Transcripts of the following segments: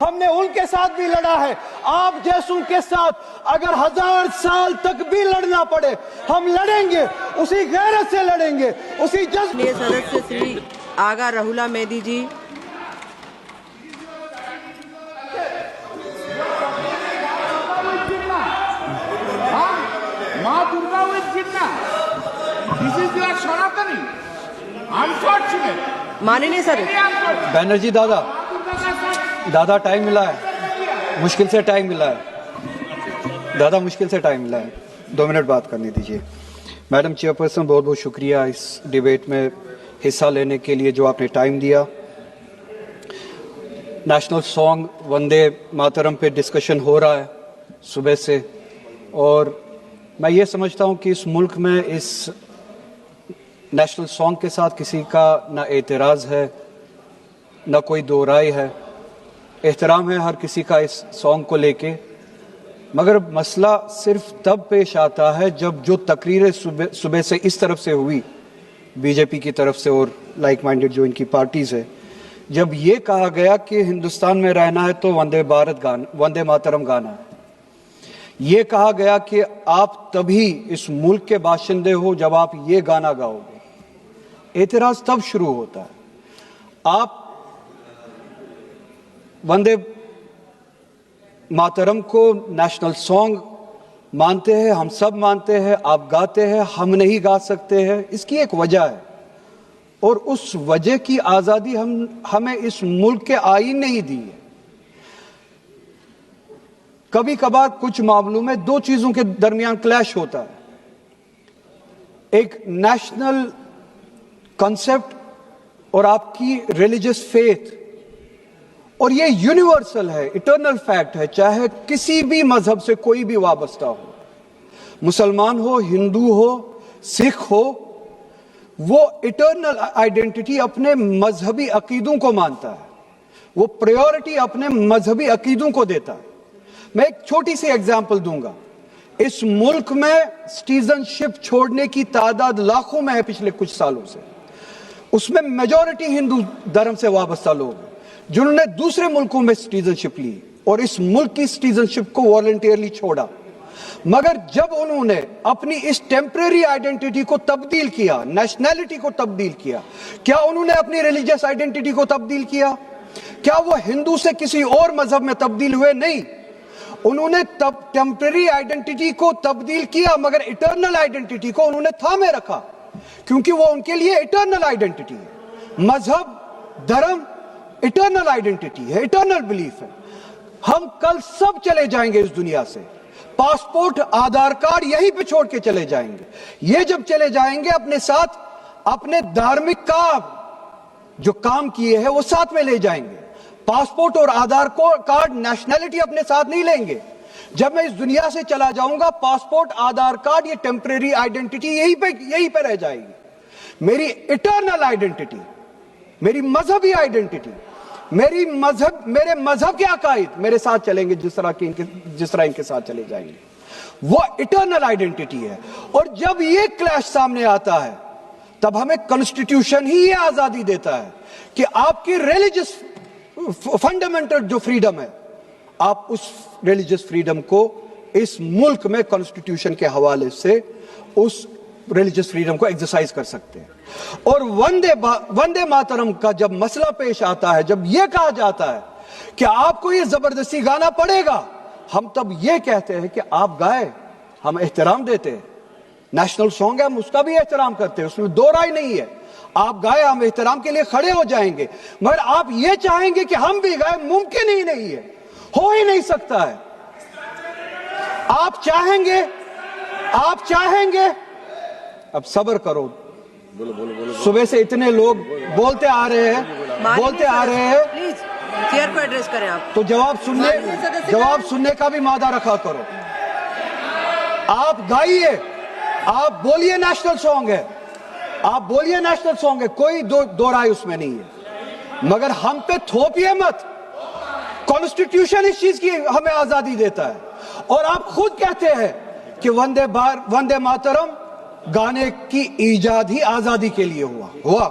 हमने उनके साथ भी लड़ा है, आप जैसों के साथ अगर 1000 साल तक भी लड़ना पड़े हम लड़ेंगे, उसी गैरत से लड़ेंगे, उसी जज्बे। सदस्य श्री आगा राहुला मेदी जी। Ma Durga with Jinnah. This is your Sanatani. Unfortunate. माननीय सर बैनर्जी दादा टाइम मिला है, मुश्किल से टाइम मिला है दादा, मुश्किल से टाइम मिला है, 2 मिनट बात करने दीजिए। मैडम चेयरपर्सन, बहुत बहुत शुक्रिया इस डिबेट में हिस्सा लेने के लिए जो आपने टाइम दिया। नेशनल सॉन्ग वंदे मातरम पे डिस्कशन हो रहा है सुबह से, और मैं ये समझता हूँ कि इस मुल्क में इस नेशनल सॉन्ग के साथ किसी का ना एतराज़ है, ना कोई दो राय है। एहतराम है हर किसी का इस सॉन्ग को लेके, मगर मसला सिर्फ तब पेश आता है जब जो तकरीरें सुबह से इस तरफ से हुई, बीजेपी की तरफ से और लाइक माइंडेड जो इनकी पार्टीज़ है, जब ये कहा गया कि हिंदुस्तान में रहना है तो वंदे मातरम गाना है। ये कहा गया कि आप तभी इस मुल्क के बाशिंदे हो जब आप ये गाना गाओगे। एतराज तब शुरू होता है। आप वंदे मातरम को नेशनल सॉन्ग मानते हैं, हम सब मानते हैं, आप गाते हैं, हम नहीं गा सकते हैं। इसकी एक वजह है, और उस वजह की आज़ादी हमें इस मुल्क के आईन ने ही दी है। कभी कभार कुछ मामलों में 2 चीजों के दरमियान क्लैश होता है, एक नेशनल कॉन्सेप्ट और आपकी रिलीजियस फेथ, और ये यूनिवर्सल है, इटर्नल फैक्ट है, चाहे किसी भी मजहब से कोई भी वाबस्ता हो, मुसलमान हो, हिंदू हो, सिख हो, वो इटर्नल आइडेंटिटी अपने मजहबी अकीदों को मानता है, वो प्रायोरिटी अपने मजहबी अकीदों को देता है। मैं एक छोटी सी एग्जांपल दूंगा। इस मुल्क में सिटीजनशिप छोड़ने की तादाद लाखों में है पिछले कुछ सालों से, उसमें मेजॉरिटी हिंदू धर्म से वाबस्ता लोग हैं जिन्होंने दूसरे मुल्कों में सिटीजनशिप ली और इस मुल्क की सिटीजनशिप को वॉलंटियरली छोड़ा। मगर जब उन्होंने अपनी इस टेम्परेरी आइडेंटिटी को तब्दील किया, नेशनैलिटी को तब्दील किया, क्या उन्होंने अपनी रिलीजियस आइडेंटिटी को तब्दील किया? क्या वो हिंदू से किसी और मजहब में तब्दील हुए? नहीं, उन्होंने टेम्परेरी आइडेंटिटी को तब्दील किया, मगर इटर्नल आइडेंटिटी को उन्होंने थामे रखा, क्योंकि वो उनके लिए इटर्नल आइडेंटिटी है। मजहब, धर्म इटर्नल आइडेंटिटी है, इटर्नल बिलीफ है। हम कल सब चले जाएंगे इस दुनिया से, पासपोर्ट, आधार कार्ड यहीं पे छोड़ के चले जाएंगे। ये जब चले जाएंगे अपने साथ अपने धार्मिक का जो काम किए हैं वो साथ में ले जाएंगे। पासपोर्ट और आधार कार्ड, नेशनैलिटी अपने साथ नहीं लेंगे। जब मैं इस दुनिया से चला जाऊंगा, पासपोर्ट, आधार कार्ड, ये टेम्परेरी आइडेंटिटी यहीं पे रह जाएगी। मेरी इटर्नल आइडेंटिटी, मेरी मजहबी आइडेंटिटी, मेरे मजहब के अकायद मेरे साथ चलेंगे जिस तरह इनके साथ चले जाएंगे, वो इटर्नल आइडेंटिटी है। और जब ये क्लैश सामने आता है तब हमें कॉन्स्टिट्यूशन ही ये आजादी देता है कि आपकी रिलीजियस फंडामेंटल जो फ्रीडम है, आप उस रिलीजियस फ्रीडम को इस मुल्क में कॉन्स्टिट्यूशन के हवाले से उस रिलीजियस फ्रीडम को एक्सरसाइज कर सकते हैं। और वंदे मातरम का जब मसला पेश आता है, जब यह कहा जाता है कि आपको यह जबरदस्ती गाना पड़ेगा, हम तब यह कहते हैं कि आप गाए, हम एहतराम देते हैं। नेशनल सॉन्ग है, हम उसका भी एहतराम करते हैं, उसमें 2 राय नहीं है। आप गाए, हम एहतराम के लिए खड़े हो जाएंगे, मगर आप ये चाहेंगे कि हम भी गाए, मुमकिन ही नहीं है, हो ही नहीं सकता है। आप चाहेंगे, अब सब्र करो। सुबह से इतने लोग बोलते आ रहे हैं, प्लीज चेयर को एड्रेस करें आप, तो जवाब सुनने का भी मादा रखा करो। आप गाइए, आप बोलिए नेशनल सॉन्ग है, आप बोलिए नेशनल सॉन्ग है, कोई दो राय उसमें नहीं है, मगर हम पे थोपिए मत। कॉन्स्टिट्यूशन इस चीज की हमें आजादी देता है, और आप खुद कहते हैं कि वंदे मातरम गाने की ईजाद ही आजादी के लिए हुआ।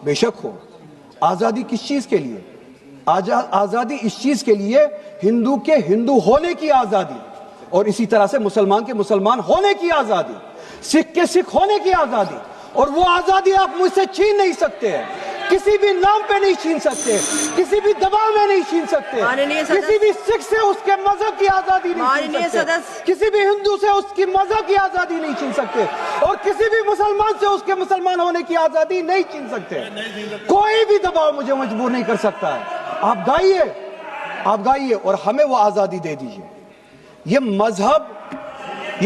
बेशक हो, आजादी किस चीज के लिए? آزادی اس چیز کے لیے ہندو کے ہندو ہونے کی آزادی، اور اسی طرح سے مسلمان کے مسلمان ہونے کی آزادی، سکھ کے سکھ ہونے کی آزادی، اور وہ آزادی آپ مجھ سے چھین نہیں سکتے ہیں، کسی بھی نام پہ نہیں چھین سکتے، کسی بھی دباؤ میں نہیں چھین سکتے، کسی بھی سکھ سے اس کے مذہب کی آزادی نہیں چھین سکتے، کسی بھی ہندو سے اس کی مذہب کی آزادی نہیں چھین سکتے، اور کسی بھی مسلمان سے اس کے مسلمان ہونے کی آزادی نہیں چھین سکتے۔ کوئی بھی دباؤ مجھے مجبور نہیں کر سکتا ہے۔ آپ گائیے اور ہمیں وہ آزادی دے دیجئے۔ یہ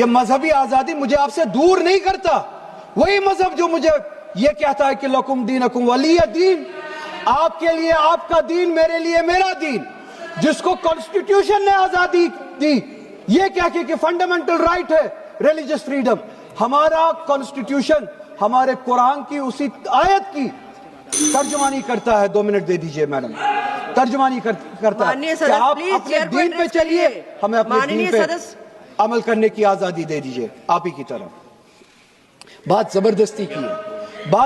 مذہبی آزادی مجھے آپ سے دور نہیں کرتا، وہی مذہب جو مجھے یہ کہتا ہے کہ لکم دینکم ولی دین، آپ کے لیے آپ کا دین، میرے لیے میرا دین، جس کو کانسٹیٹیوشن نے آزادی دی یہ کہہ کے کہ فنڈامنٹل رائٹ ہے ریلیجس فریڈم۔ ہمارا کانسٹیٹیوشن ہمارے قرآن کی اسی آیت کی ترجمانی کرتا ہے۔ 2 منٹ دے دیجئے میڈم، ترجمانی کرتا ہے کہ آپ اپنے دین پہ چلیے، ہمیں اپنے دین پہ عمل کرنے کی آزادی دے دیجئے۔ آپ ہی کی طرف بات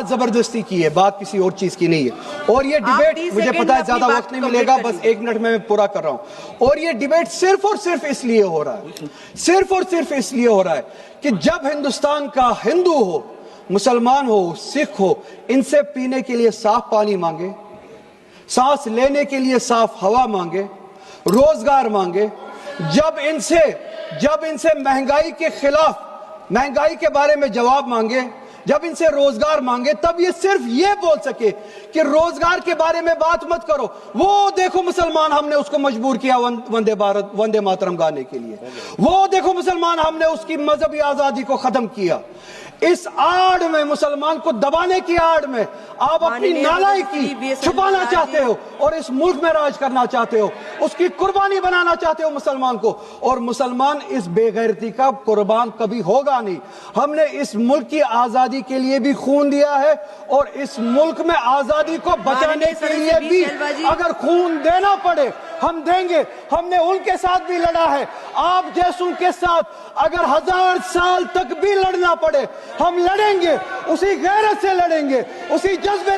زبردستی کی ہے، بات کسی اور چیز کی نہیں ہے۔ اور یہ ڈیبیٹ مجھے پتا ہے زیادہ وقت نہیں ملے گا، بس 1 منٹ میں پورا کر رہا ہوں۔ اور یہ ڈیبیٹ صرف اور صرف اس لیے ہو رہا ہے کہ جب ہندوستان کا ہندو ہو، مسلمان ہو، سکھ ہو، ان سے پینے کے لیے صاف پانی مانگے، سانس لینے کے لیے صاف ہوا مانگے، روزگار مانگے، جب ان سے مہنگائی کے خلاف، مہنگائی کے بارے میں جواب مانگے، جب ان سے روزگار مانگے، تب یہ صرف یہ بول سکے کہ روزگار کے بارے میں بات مت کرو، وہ دیکھو مسلمان ہم نے اس کو مجبور کیا وندے ماترم گانے کے لیے، وہ دیکھو مسلمان ہم نے اس کی مذہبی آزادی کو ختم کیا۔ اس آڑ میں، مسلمان کو دبانے کی آڑ میں آپ اپنی نالائکی چھپانا چاہتے ہو اور اس ملک میں راج کرنا چاہتے ہو، اس کی قربانی بنانا چاہتے ہو مسلمان کو، اور مسلمان اس بے غیرتی کا قربان کبھی ہوگا نہیں۔ ہم نے اس ملک کی آزادی کے لیے بھی خون دیا ہے، اور اس ملک میں آزادی کو بچانے کے لیے بھی اگر خون دینا پڑے ہم دیں گے۔ ہم نے ان کے ساتھ بھی لڑا ہے، آپ جیسوں کے ساتھ اگر 1000 سال تک بھی لڑنا پڑے ہم لڑیں گے، اسی غیرت سے لڑیں گے، اسی جذبے